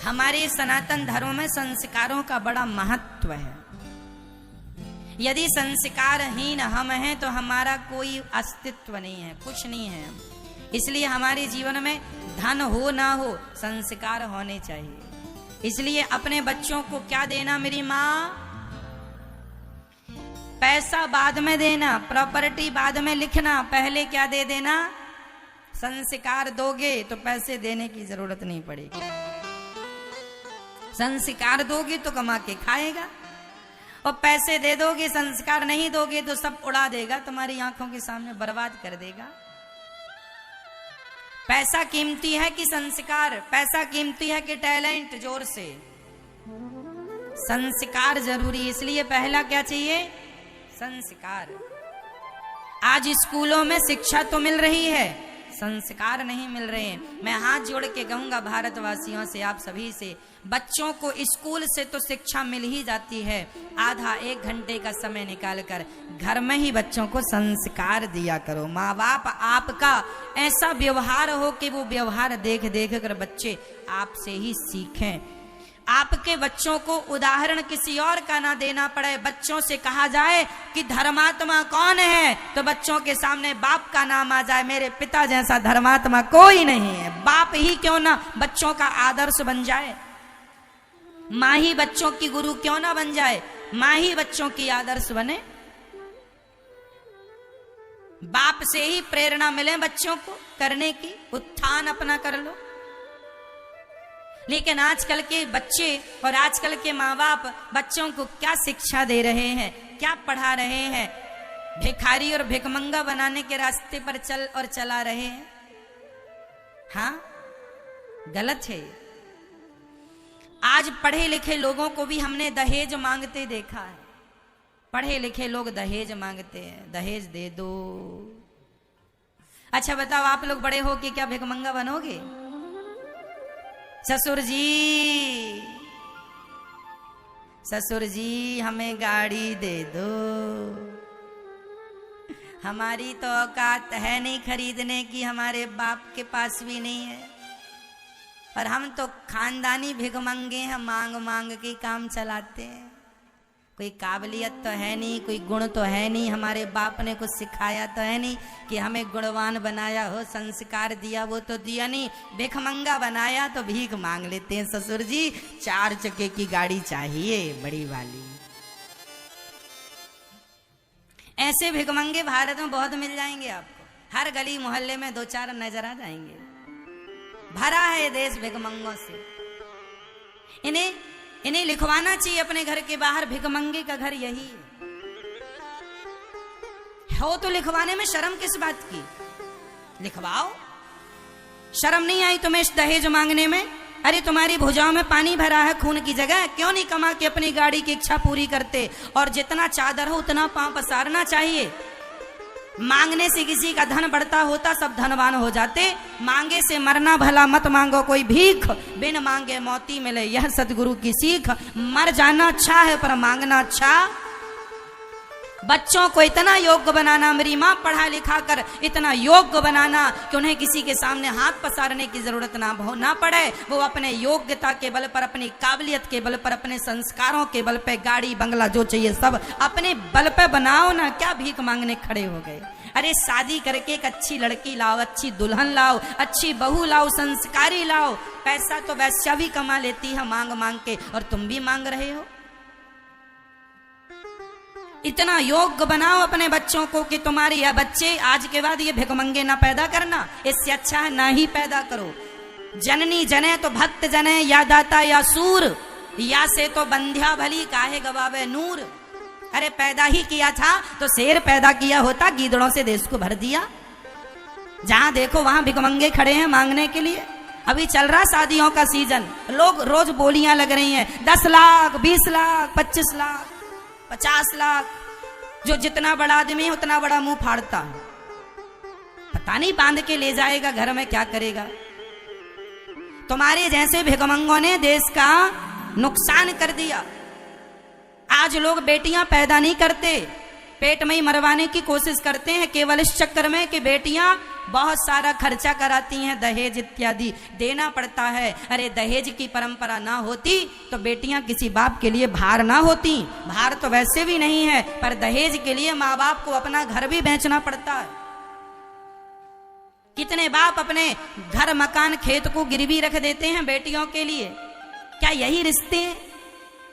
हमारे सनातन धर्म में संस्कारों का बड़ा महत्व है। यदि संस्कारहीन हम हैं तो हमारा कोई अस्तित्व नहीं है, कुछ नहीं है। इसलिए हमारे जीवन में धन हो ना हो संस्कार होने चाहिए। इसलिए अपने बच्चों को क्या देना मेरी माँ? पैसा बाद में देना, प्रॉपर्टी बाद में लिखना, पहले क्या दे देना? संस्कार दोगे तो पैसे देने की जरूरत नहीं पड़ेगी। संस्कार दोगे तो कमा के खाएगा, और पैसे दे दोगे, संस्कार नहीं दोगे तो सब उड़ा देगा, तुम्हारी आंखों के सामने बर्बाद कर देगा। पैसा कीमती है कि संस्कार? पैसा कीमती है कि टैलेंट? जोर से। संस्कार जरूरी, इसलिए पहला क्या चाहिए? संस्कार। आज स्कूलों में शिक्षा तो मिल रही है, संस्कार नहीं मिल रहे हैं। मैं हाथ जोड़ के कहूंगा भारतवासियों से, आप सभी से, बच्चों को स्कूल से तो शिक्षा मिल ही जाती है, आधा एक घंटे का समय निकालकर घर में ही बच्चों को संस्कार दिया करो। माँ बाप आपका ऐसा व्यवहार हो कि वो व्यवहार देख देख कर बच्चे आपसे ही सीखें। आपके बच्चों को उदाहरण किसी और का ना देना पड़े। बच्चों से कहा जाए कि धर्मात्मा कौन है, तो बच्चों के सामने बाप का नाम आ जाए। मेरे पिता जैसा धर्मात्मा कोई नहीं है। बाप ही क्यों ना बच्चों का आदर्श बन जाए, माँ ही बच्चों की गुरु क्यों ना बन जाए, माँ ही बच्चों की आदर्श बने। बाप से ही प्रेरणा मिले बच्चों को करने की, उत्थान अपना कर लो। लेकिन आजकल के बच्चे और आजकल के माँ बाप बच्चों को क्या शिक्षा दे रहे हैं, क्या पढ़ा रहे हैं? भिखारी और भिखमंगा बनाने के रास्ते पर चला रहे हैं। हाँ, गलत है। आज पढ़े लिखे लोगों को भी हमने दहेज मांगते देखा है। पढ़े लिखे लोग दहेज मांगते हैं, दहेज दे दो। अच्छा बताओ, आप लोग बड़े हो कि क्या भिखमंगा बनोगे? ससुर जी, ससुर जी हमें गाड़ी दे दो। हमारी तो औकात है नहीं खरीदने की, हमारे बाप के पास भी नहीं है, और हम तो खानदानी भिखमंगे हैं, मांग मांग के काम चलाते हैं। कोई काबिलियत तो है नहीं, कोई गुण तो है नहीं, हमारे बाप ने कुछ सिखाया तो है नहीं कि हमें गुणवान बनाया हो, संस्कार दिया वो तो दिया नहीं। भिखमंगा बनाया तो भीख मांग लेते हैं। ससुर जी 4 चक्के की गाड़ी चाहिए, बड़ी वाली। ऐसे भिखमंगे भारत में बहुत मिल जाएंगे आपको। हर गली मोहल्ले में 2-4 नजर आ जाएंगे। भरा है देश भिखमंगों से। इन्हें लिखवाना चाहिए अपने घर के बाहर, भिखमंगे का घर यही है। हो तो लिखवाने में शर्म किस बात की? लिखवाओ। शर्म नहीं आई तुम्हें दहेज मांगने में? अरे तुम्हारी भुजाओं में पानी भरा है खून की जगह, क्यों नहीं कमा के अपनी गाड़ी की इच्छा पूरी करते? और जितना चादर हो उतना पांव पसारना चाहिए। मांगने से किसी का धन बढ़ता होता, सब धनवान हो जाते। मांगे से मरना भला मत मांगो कोई भीख, बिन मांगे मौती मिले यह सतगुरु की सीख। मर जाना अच्छा है पर मांगना अच्छा। बच्चों को इतना योग्य बनाना, मेरी माँ पढ़ा लिखा कर इतना योग्य बनाना कि उन्हें किसी के सामने हाथ पसारने की जरूरत ना पड़े। वो अपने योग्यता के बल पर, अपनी काबिलियत के बल पर, अपने संस्कारों के बल पे गाड़ी बंगला जो चाहिए सब अपने बल पे बनाओ ना। क्या भीख मांगने खड़े हो गए? अरे शादी करके एक अच्छी लड़की लाओ, अच्छी दुल्हन लाओ, अच्छी बहू लाओ, संस्कारी लाओ। पैसा तो वैश्या भी कमा लेती है मांग मांग के, और तुम भी मांग रहे हो। इतना योग्य बनाओ अपने बच्चों को कि तुम्हारे यह बच्चे आज के बाद ये भिखमंगे ना पैदा करना। इससे अच्छा है ना ही पैदा करो। जननी जने तो भक्त जने, या दाता या सूर, या से तो बंध्या भली काहे गवावे नूर। अरे पैदा ही किया था तो शेर पैदा किया होता, गीदड़ों से देश को भर दिया। जहां देखो वहां भिखमंगे खड़े हैं मांगने के लिए। अभी चल रहा शादियों का सीजन, लोग रोज बोलियां लग रही हैं 10 लाख, 20 लाख, 25 लाख, 50 लाख। जो जितना बड़ा आदमी है उतना बड़ा मुंह फाड़ता है। पता नहीं बांध के ले जाएगा घर में, क्या करेगा। तुम्हारे जैसे भिखमंगों ने देश का नुकसान कर दिया। आज लोग बेटियां पैदा नहीं करते, पेट में ही मरवाने की कोशिश करते हैं, केवल इस चक्कर में कि बेटियां बहुत सारा खर्चा कराती हैं, दहेज इत्यादि देना पड़ता है। अरे दहेज की परंपरा ना होती तो बेटियां किसी बाप के लिए भार ना होती। भार तो वैसे भी नहीं है, पर दहेज के लिए माँ बाप को अपना घर भी बेचना पड़ता है। कितने बाप अपने घर मकान खेत को गिरवी रख देते हैं बेटियों के लिए। क्या यही रिश्ते हैं?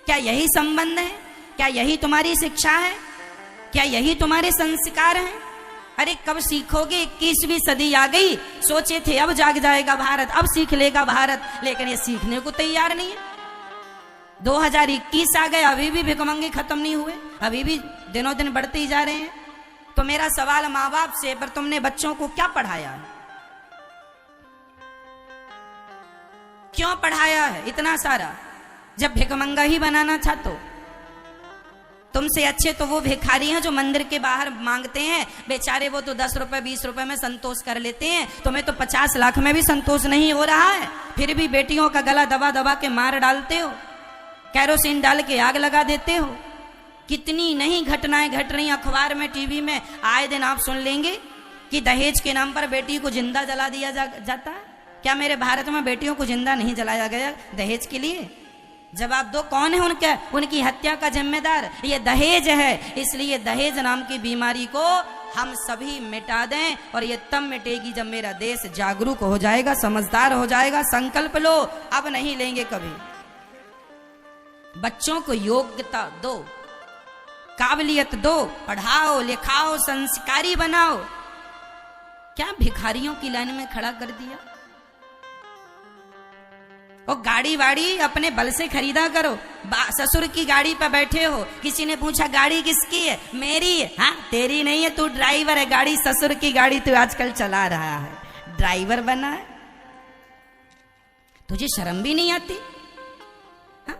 क्या यही संबंध है? क्या यही तुम्हारी शिक्षा है? क्या यही तुम्हारे संस्कार हैं? अरे कब सीखोगे? 21वीं सदी आ गई, सोचे थे अब जाग जाएगा भारत, अब सीख लेगा भारत, लेकिन ये सीखने को तैयार नहीं है। 2021 आ गए, अभी भी भिखमंगे खत्म नहीं हुए, अभी भी दिनों दिन बढ़ते ही जा रहे हैं। तो मेरा सवाल माँ बाप से, पर तुमने बच्चों को क्या पढ़ाया है? क्यों पढ़ाया है इतना सारा? जब भिखमंगा ही बनाना था तो तुमसे अच्छे तो वो भिखारी हैं जो मंदिर के बाहर मांगते हैं, बेचारे वो तो 10 रुपए 20 रुपए में संतोष कर लेते हैं। तुम्हें तो 50 लाख में भी संतोष नहीं हो रहा है, फिर भी बेटियों का गला दबा दबा के मार डालते हो, कैरोसिन डाल के आग लगा देते हो। कितनी नहीं घटनाएं घट रही, अखबार में टीवी में आए दिन आप सुन लेंगे कि दहेज के नाम पर बेटी को जिंदा जला दिया जाता है। क्या मेरे भारत में बेटियों को जिंदा नहीं जलाया गया दहेज के लिए? जवाब दो, कौन है उनकी हत्या का जिम्मेदार? ये दहेज है। इसलिए दहेज नाम की बीमारी को हम सभी मिटा दें, और ये तब मिटेगी जब मेरा देश जागरूक हो जाएगा, समझदार हो जाएगा। संकल्प लो, अब नहीं लेंगे कभी। बच्चों को योग्यता दो, काबिलियत दो, पढ़ाओ लिखाओ, संस्कारी बनाओ। क्या भिखारियों की लाइन में खड़ा कर दिया? और गाड़ी वाड़ी अपने बल से खरीदा करो। ससुर की गाड़ी पर बैठे हो, किसी ने पूछा गाड़ी किसकी है? मेरी है। हाँ, तेरी नहीं है, तू ड्राइवर है। गाड़ी ससुर की गाड़ी तू आजकल चला रहा है, ड्राइवर बना है। तुझे शर्म भी नहीं आती? हाँ?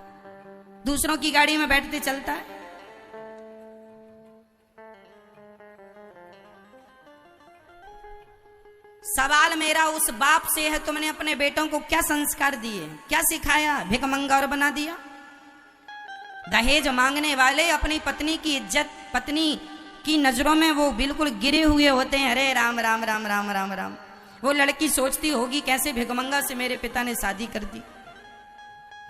दूसरों की गाड़ी में बैठते चलता है। सवाल मेरा उस बाप से है, तुमने अपने बेटों को क्या संस्कार दिए, क्या सिखाया? भिखमंगा और बना दिया। दहेज मांगने वाले अपनी पत्नी की इज्जत, पत्नी की नजरों में वो बिल्कुल गिरे हुए होते हैं। अरे राम राम राम राम राम राम। वो लड़की सोचती होगी कैसे भिखमंगा से मेरे पिता ने शादी कर दी।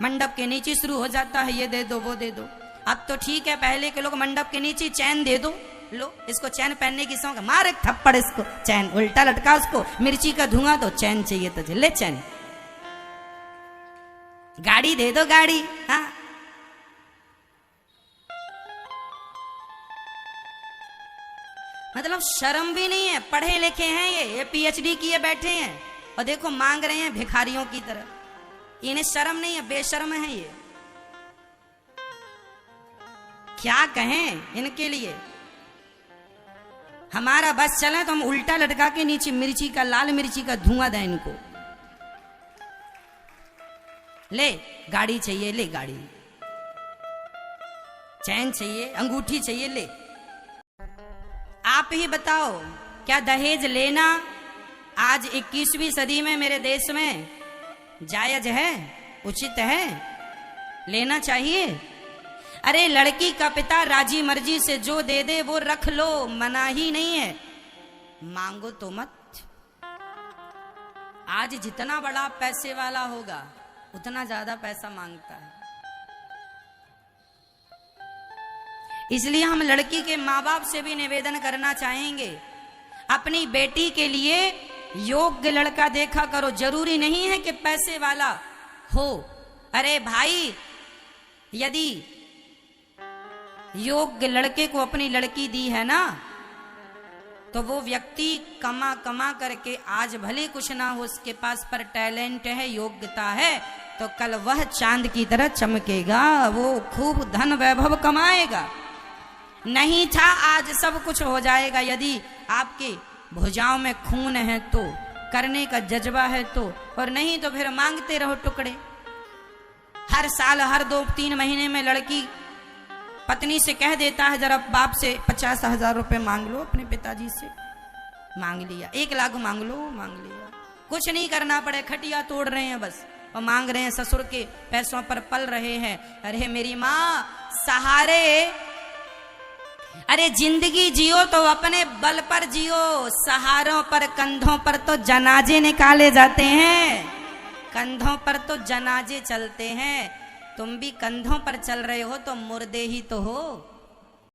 मंडप के नीचे शुरू हो जाता है, ये दे दो वो दे दो। अब तो ठीक है, पहले के लोग मंडप के नीचे चैन दे दो, लो इसको चैन पहनने की शौक, मार एक थप्पड़ इसको, चैन उल्टा लटका उसको, मिर्ची का धुआं तो चैन चाहिए तुझे, ले चैन। गाड़ी दे दो गाड़ी। हाँ, मतलब शर्म भी नहीं है। पढ़े लिखे हैं ये पीएचडी किए बैठे हैं, और देखो मांग रहे हैं भिखारियों की तरह। इन्हें शर्म नहीं है, बेशर्म है ये। क्या कहें इनके लिए? हमारा बस चले तो हम उल्टा लटका के नीचे मिर्ची का, लाल मिर्ची का धुआं दें इनको। ले गाड़ी चाहिए, ले गाड़ी, चैन चाहिए, अंगूठी चाहिए, ले। आप ही बताओ, क्या दहेज लेना आज 21वीं सदी में मेरे देश में जायज है, उचित है, लेना चाहिए? अरे लड़की का पिता राजी मर्जी से जो दे दे वो रख लो, मना ही नहीं है, मांगो तो मत। आज जितना बड़ा पैसे वाला होगा उतना ज्यादा पैसा मांगता है। इसलिए हम लड़की के माँ बाप से भी निवेदन करना चाहेंगे, अपनी बेटी के लिए योग्य लड़का देखा करो। जरूरी नहीं है कि पैसे वाला हो। अरे भाई, यदि योग्य लड़के को अपनी लड़की दी है ना, तो वो व्यक्ति कमा कमा करके, आज भले कुछ ना हो उसके पास, पर टैलेंट है, योग्यता है, तो कल वह चांद की तरह चमकेगा, वो खूब धन वैभव कमाएगा। नहीं था, आज सब कुछ हो जाएगा। यदि आपके भुजाओं में खून है तो, करने का जज्बा है तो, और नहीं तो फिर मांगते रहो टुकड़े। हर साल हर 2-3 महीने में लड़की पत्नी से कह देता है, जरा बाप से 50,000 रुपए मांग लो, अपने पिताजी से मांग लिया, 1 लाख मांग लो, मांग लिया। कुछ नहीं करना पड़े, खटिया तोड़ रहे हैं बस, और मांग रहे हैं, ससुर के पैसों पर पल रहे हैं। अरे मेरी माँ, सहारे अरे जिंदगी जियो तो अपने बल पर जियो, सहारों पर कंधों पर तो जनाजे निकाले जाते हैं, कंधों पर तो जनाजे चलते हैं। तुम भी कंधों पर चल रहे हो तो मुर्दे ही तो हो।